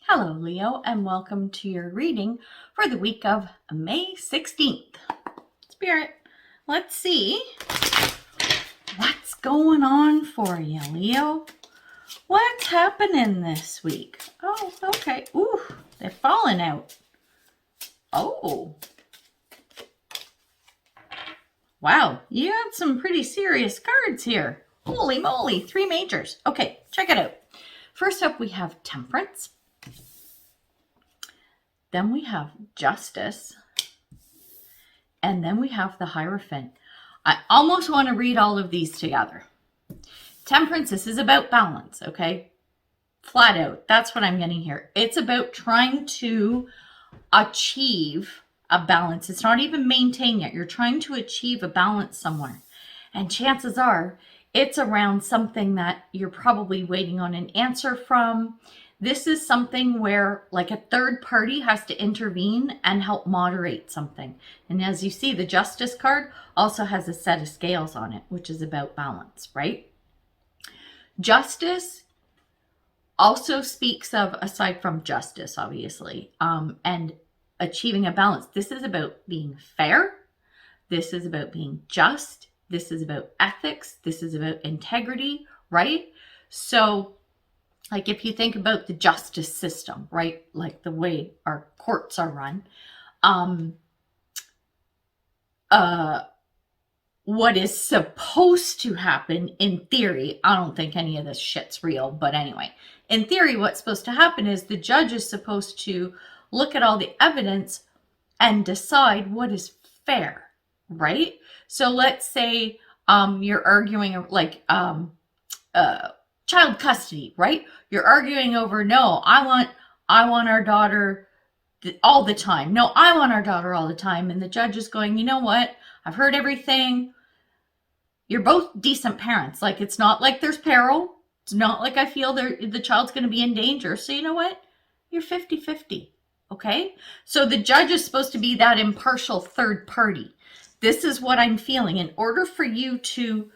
Hello, Leo, and welcome to your reading for the week of May 16th. Spirit, let's see what's going on for you, Leo. What's happening this week? Oh, okay. Ooh, they're falling out. Oh. Wow, you have some pretty serious cards here. Holy moly, 3 majors. Okay, check it out. First up, we have Temperance. Then we have Justice. And then we have the Hierophant. I almost want to read all of these together. Temperance, this is about balance, okay? Flat out. That's what I'm getting here. It's about trying to achieve a balance. It's not even maintain yet. You're trying to achieve a balance somewhere. And chances are it's around something that you're probably waiting on an answer from. This is something where like a third party has to intervene and help moderate something. And as you see, the Justice card also has a set of scales on it, which is about balance, right? Justice also speaks of, aside from justice, obviously, and achieving a balance. This is about being fair. This is about being just. This is about ethics. This is about integrity, right? So, like if you think about the justice system, right? Like the way our courts are run, what is supposed to happen in theory, I don't think any of this shit's real, but anyway, in theory, what's supposed to happen is the judge is supposed to look at all the evidence and decide what is fair, right? So let's say you're arguing like child custody, right? You're arguing over, no, I want our daughter all the time. No, I want our daughter all the time. And the judge is going, you know what? I've heard everything. You're both decent parents. Like, it's not like there's peril. It's not like I feel the child's going to be in danger. So you know what? You're 50-50. Okay? So the judge is supposed to be that impartial third party. This is what I'm feeling. In order for you to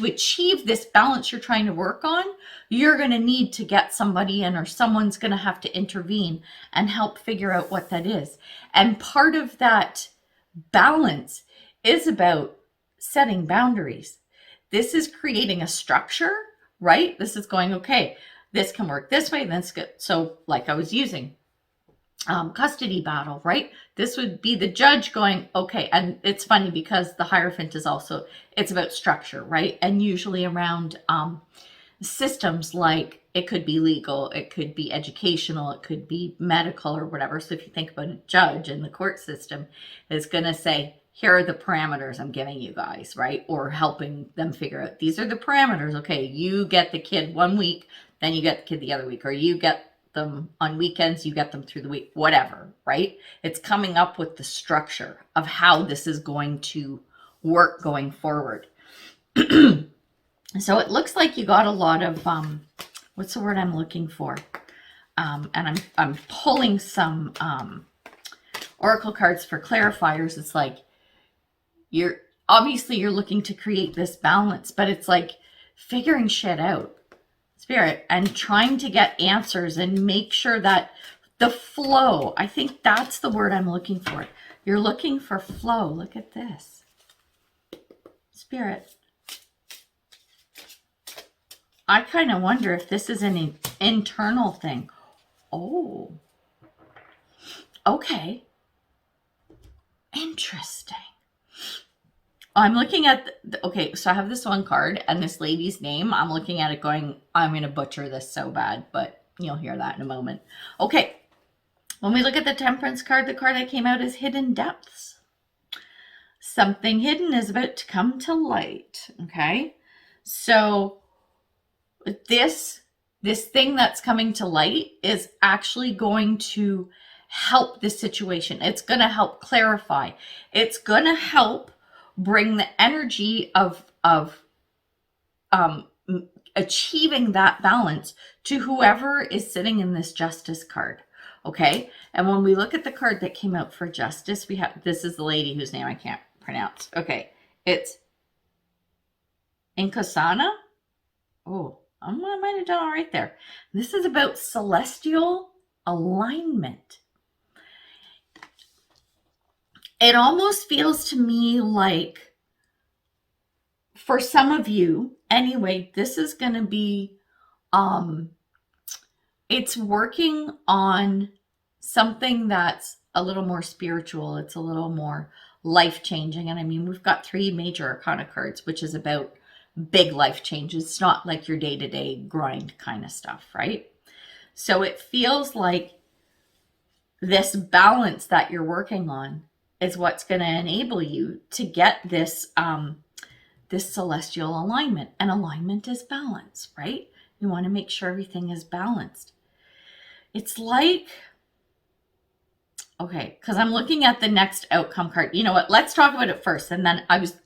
achieve this balance you're trying to work on, you're going to need to get somebody in, or someone's going to have to intervene and help figure out what that is. And part of that balance is about setting boundaries. This is creating a structure, right? This is going, okay, this can work this way, that's good. So like I was using custody battle, right? This would be the judge going, okay, and it's funny because the Hierophant is also, it's about structure, right? And usually around systems, like it could be legal, it could be educational, it could be medical or whatever. So if you think about a judge in the court system, is going to say, here are the parameters I'm giving you guys, right? Or helping them figure out, these are the parameters. Okay, you get the kid 1 week, then you get the kid the other week, or you get them on weekends, you get them through the week, whatever, right? It's coming up with the structure of how this is going to work going forward. So it looks like you got a lot of, what's the word I'm looking for? And I'm pulling some oracle cards for clarifiers. It's like, you're looking to create this balance, but it's like figuring shit out, Spirit, and trying to get answers and make sure that the flow, I think that's the word I'm looking for. You're looking for flow. Look at this. Spirit, I kind of wonder if this is an internal thing. Oh, okay. Interesting. I'm looking at, okay, so I have this one card and this lady's name. I'm looking at it going, I'm going to butcher this so bad, but you'll hear that in a moment. Okay, when we look at the Temperance card, the card that came out is Hidden Depths. Something hidden is about to come to light, okay? So this thing that's coming to light is actually going to help this situation. It's going to help clarify. It's going to help bring the energy of achieving that balance to whoever is sitting in this Justice card. Okay. And when we look at the card that came out for Justice, we have, this is the lady whose name I can't pronounce. Okay. It's Inkosana. Oh, I might have done all right there. This is about celestial alignment. It almost feels to me like, for some of you, anyway, this is going to be, it's working on something that's a little more spiritual. It's a little more life-changing. And I mean, we've got 3 major arcana cards, which is about big life changes. It's not like your day-to-day grind kind of stuff, right? So it feels like this balance that you're working on is what's going to enable you to get this this celestial alignment. And alignment is balance, right? You want to make sure everything is balanced. It's like, okay, because I'm looking at the next outcome card. You know what? Let's talk about it first. And then I was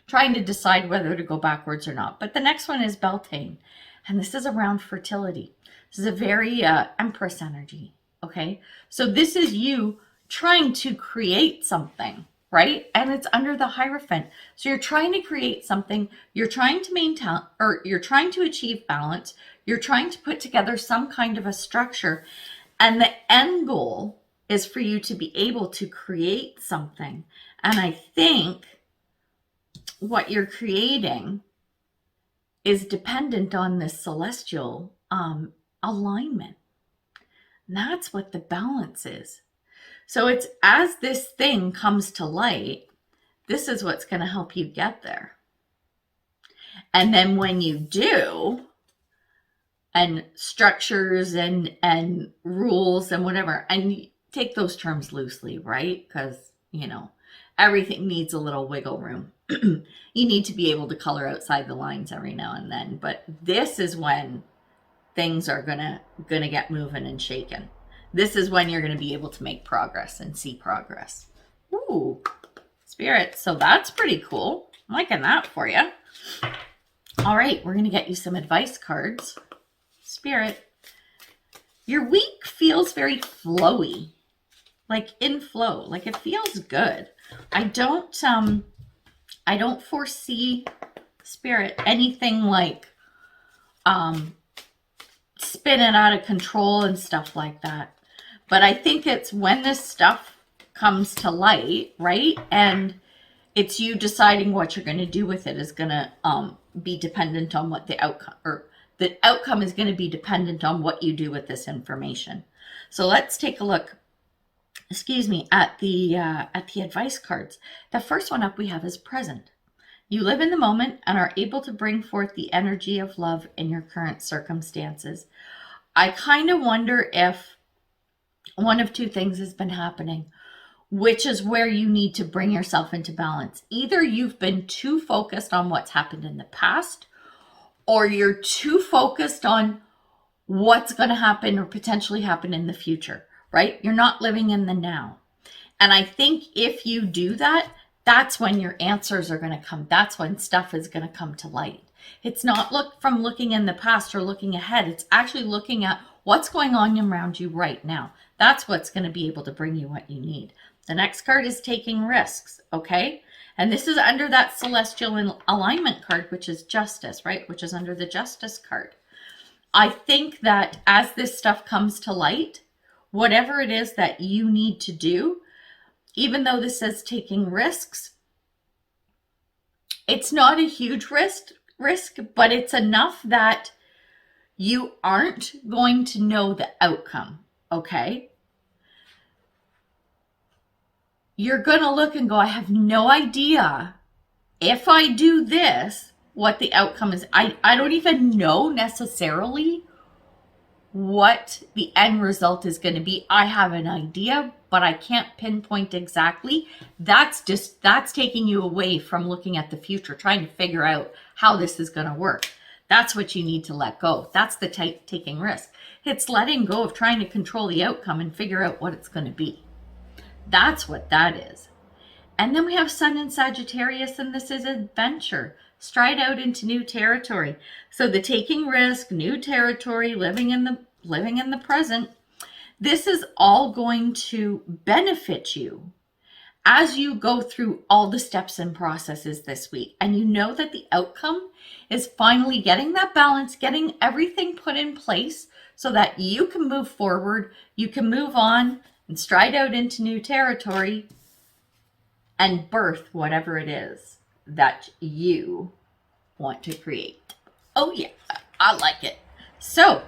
trying to decide whether to go backwards or not. But the next one is Beltane. And this is around fertility. This is a very Empress energy. Okay. So this is you trying to create something, right? And it's under the Hierophant. So you're trying to create something. You're trying to maintain, or you're trying to achieve balance. You're trying to put together some kind of a structure. And the end goal is for you to be able to create something. And I think what you're creating is dependent on this celestial alignment. And that's what the balance is. So it's, as this thing comes to light, this is what's going to help you get there. And then when you do, and structures and rules and whatever, and take those terms loosely, right? Because, you know, everything needs a little wiggle room. You need to be able to color outside the lines every now and then. But this is when things are gonna get moving and shaken. This is when you're gonna be able to make progress and see progress. Ooh, Spirit. So that's pretty cool. I'm liking that for you. All right, we're gonna get you some advice cards. Spirit, your week feels very flowy, like in flow, like it feels good. I don't foresee, Spirit, anything like spinning out of control and stuff like that. But I think it's when this stuff comes to light, right? And it's you deciding what you're going to do with it is going to be dependent on what the outcome, or the outcome is going to be dependent on what you do with this information. So let's take a look, at the advice cards. The first one up we have is present. You live in the moment and are able to bring forth the energy of love in your current circumstances. I kind of wonder if one of 2 things has been happening, which is where you need to bring yourself into balance. Either you've been too focused on what's happened in the past, or you're too focused on what's going to happen or potentially happen in the future, right? You're not living in the now. And I think if you do that, that's when your answers are going to come. That's when stuff is going to come to light. It's not looking in the past or looking ahead. It's actually looking at what's going on around you right now. That's what's going to be able to bring you what you need. The next card is taking risks, okay? And this is under that celestial alignment card, which is justice, right? Which is under the justice card. I think that as this stuff comes to light, whatever it is that you need to do, even though this says taking risks, it's not a huge risk, but it's enough that you aren't going to know the outcome, okay? You're going to look and go, I have no idea if I do this, what the outcome is. I don't even know necessarily what the end result is going to be. I have an idea, but I can't pinpoint exactly. That's taking you away from looking at the future, trying to figure out how this is going to work. That's what you need to let go. That's the taking risk. It's letting go of trying to control the outcome and figure out what it's going to be. That's what that is. And then we have Sun in Sagittarius, and this is adventure. Stride out into new territory. So the taking risk, new territory, living in the present. This is all going to benefit you as you go through all the steps and processes this week, and you know that the outcome is finally getting that balance, getting everything put in place so that you can move forward, you can move on and stride out into new territory and birth whatever it is that you want to create. Oh yeah, I like it. So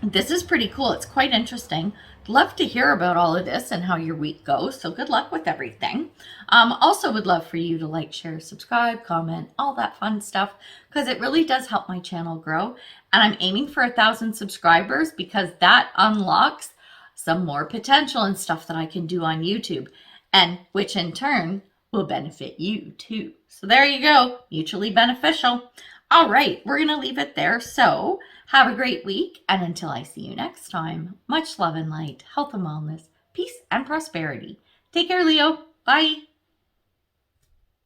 this is pretty cool. It's quite interesting. Love to hear about all of this and how your week goes. So good luck with everything. Also would love for you to like, share, subscribe, comment, all that fun stuff, because it really does help my channel grow. And I'm aiming for 1,000 subscribers because that unlocks some more potential and stuff that I can do on YouTube, and which in turn will benefit you too. So there you go, mutually beneficial. All right, we're going to leave it there. So have a great week, and until I see you next time, much love and light, health and wellness, peace and prosperity. Take care, Leo. Bye.